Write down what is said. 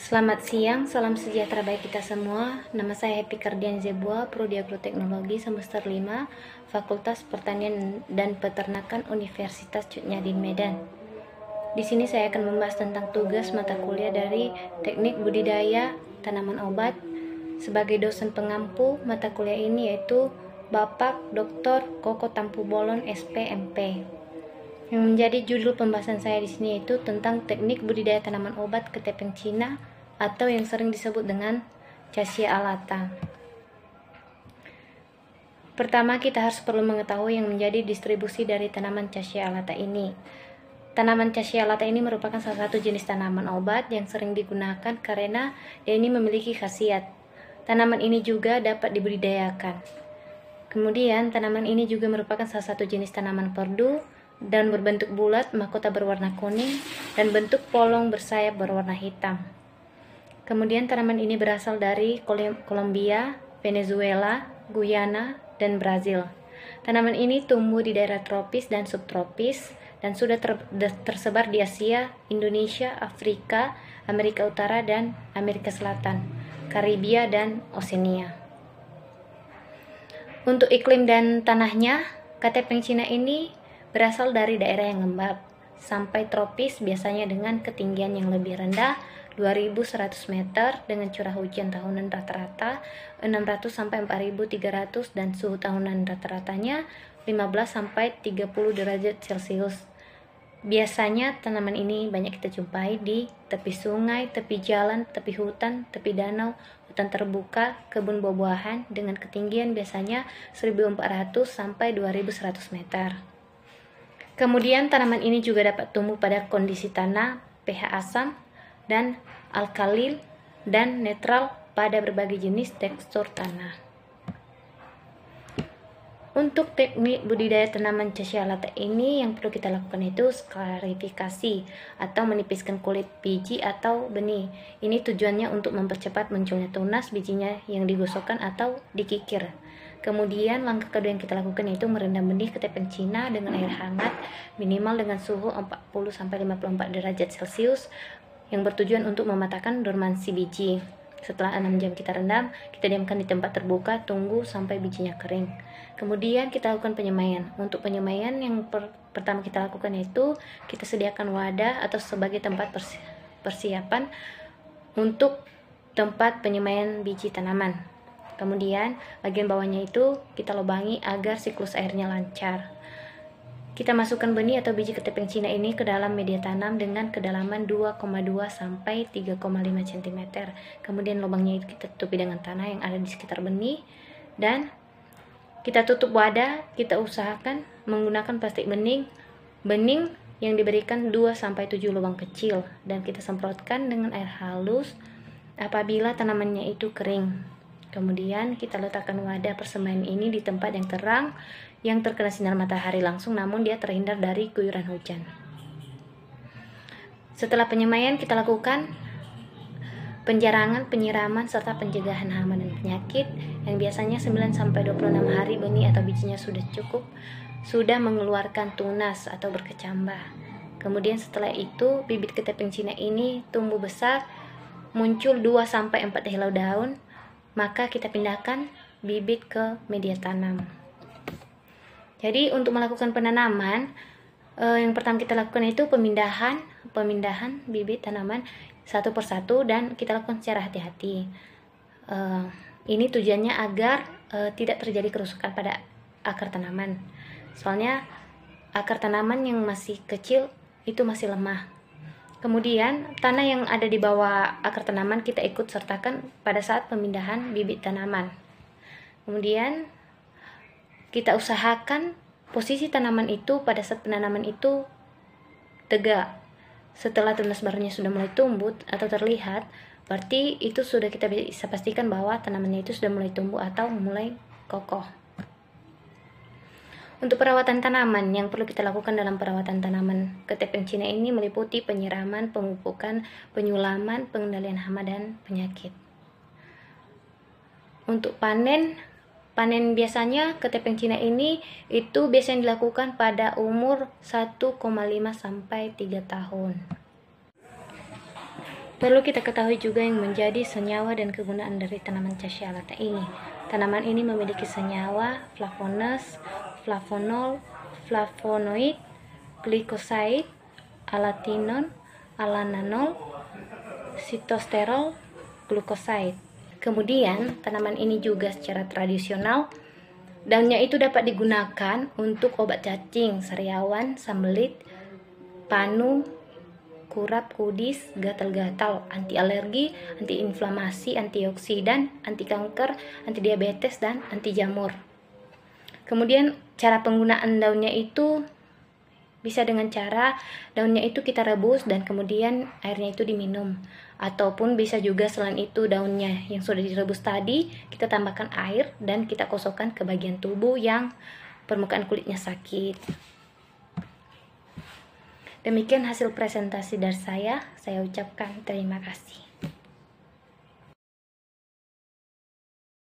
Selamat siang, salam sejahtera bagi kita semua. Nama saya Happy Kardian Zebua, Prodi Agroteknologi semester 5, Fakultas Pertanian dan Peternakan Universitas Cut Nyadin Medan. Di sini saya akan membahas tentang tugas mata kuliah dari Teknik Budidaya Tanaman Obat. Sebagai dosen pengampu mata kuliah ini yaitu Bapak Dr. Koko Tampu Bolon SPMP. Yang menjadi judul pembahasan saya di sini yaitu tentang teknik budidaya tanaman obat ketepeng Cina atau yang sering disebut dengan Cassia alata. Pertama, kita harus perlu mengetahui yang menjadi distribusi dari tanaman Cassia alata ini. Tanaman Cassia alata ini merupakan salah satu jenis tanaman obat yang sering digunakan karena dia ini memiliki khasiat. Tanaman ini juga dapat dibudidayakan. Kemudian, tanaman ini juga merupakan salah satu jenis tanaman perdu dan berbentuk bulat, mahkota berwarna kuning, dan bentuk polong bersayap berwarna hitam. Kemudian tanaman ini berasal dari Kolombia, Venezuela, Guyana, dan Brazil. Tanaman ini tumbuh di daerah tropis dan subtropis dan sudah tersebar di Asia, Indonesia, Afrika, Amerika Utara, dan Amerika Selatan, Karibia, dan Oseania. Untuk iklim dan tanahnya, ketepeng Cina ini berasal dari daerah yang lembab sampai tropis, biasanya dengan ketinggian yang lebih rendah 2.100 meter dengan curah hujan tahunan rata-rata 600 sampai 4.300 dan suhu tahunan rata-ratanya 15 sampai 30 derajat Celcius. Biasanya tanaman ini banyak kita jumpai di tepi sungai, tepi jalan, tepi hutan, tepi danau, hutan terbuka, kebun buah-buahan dengan ketinggian biasanya 1.400 sampai 2.100 meter. Kemudian tanaman ini juga dapat tumbuh pada kondisi tanah pH asam dan alkalil dan netral pada berbagai jenis tekstur tanah. Untuk teknik budidaya tanaman Cassia alata ini yang perlu kita lakukan itu sklarifikasi atau menipiskan kulit biji atau benih. Ini tujuannya untuk mempercepat munculnya tunas bijinya yang digosokkan atau dikikir. Kemudian langkah kedua yang kita lakukan yaitu merendam benih ketepeng Cina dengan air hangat minimal dengan suhu 40-54 derajat Celcius yang bertujuan untuk mematahkan dormansi biji. Setelah 6 jam kita rendam, kita diamkan di tempat terbuka, tunggu sampai bijinya kering. Kemudian kita lakukan penyemaian. Untuk penyemaian yang pertama kita lakukan yaitu kita sediakan wadah atau sebagai tempat persiapan untuk tempat penyemaian biji tanaman. Kemudian bagian bawahnya itu kita lubangi agar siklus airnya lancar. Kita masukkan benih atau biji ketepeng Cina ini ke dalam media tanam dengan kedalaman 2,2 sampai 3,5 cm. Kemudian lubangnya itu kita tutupi dengan tanah yang ada di sekitar benih dan kita tutup wadah. Kita usahakan menggunakan plastik bening yang diberikan 2 sampai 7 lubang kecil dan kita semprotkan dengan air halus apabila tanamannya itu kering. Kemudian kita letakkan wadah persemaian ini di tempat yang terang yang terkena sinar matahari langsung namun dia terhindar dari guyuran hujan. Setelah penyemaian kita lakukan penjarangan, penyiraman serta pencegahan hama dan penyakit yang biasanya 9 sampai 26 hari benih atau bijinya sudah mengeluarkan tunas atau berkecambah. Kemudian setelah itu bibit ketepeng Cina ini tumbuh besar, muncul 2 sampai 4 helai daun. Maka kita pindahkan bibit ke media tanam. Jadi untuk melakukan penanaman, yang pertama kita lakukan itu pemindahan bibit tanaman satu persatu dan kita lakukan secara hati-hati. Ini tujuannya agar tidak terjadi kerusakan pada akar tanaman. Soalnya akar tanaman yang masih kecil itu masih lemah. Kemudian tanah yang ada di bawah akar tanaman kita ikut sertakan pada saat pemindahan bibit tanaman. Kemudian kita usahakan posisi tanaman itu pada saat penanaman itu tegak. Setelah tunas barunya sudah mulai tumbuh atau terlihat, berarti itu sudah kita bisa pastikan bahwa tanamannya itu sudah mulai tumbuh atau mulai kokoh. Untuk perawatan tanaman yang perlu kita lakukan dalam perawatan tanaman ketepeng Cina ini meliputi penyiraman, pemupukan, penyulaman, pengendalian hama dan penyakit. Untuk panen biasanya ketepeng Cina ini itu biasanya dilakukan pada umur 1,5 sampai 3 tahun. Perlu kita ketahui juga yang menjadi senyawa dan kegunaan dari tanaman Cassia alata ini. Tanaman ini memiliki senyawa flavones, flavonol, flavonoid, glikosaid, alatinon, alananol, sitosterol, glukosaid. Kemudian, tanaman ini juga secara tradisional daunnya itu dapat digunakan untuk obat cacing, sariawan, sembelit, panu, kurap, kudis, gatal-gatal, anti alergi, anti inflamasi, antioksidan, anti kanker, anti diabetes, dan anti jamur. Kemudian cara penggunaan daunnya itu bisa dengan cara daunnya itu kita rebus dan kemudian airnya itu diminum. Ataupun bisa juga selain itu daunnya yang sudah direbus tadi kita tambahkan air dan kita kosongkan ke bagian tubuh yang permukaan kulitnya sakit. Demikian hasil presentasi dari saya ucapkan terima kasih.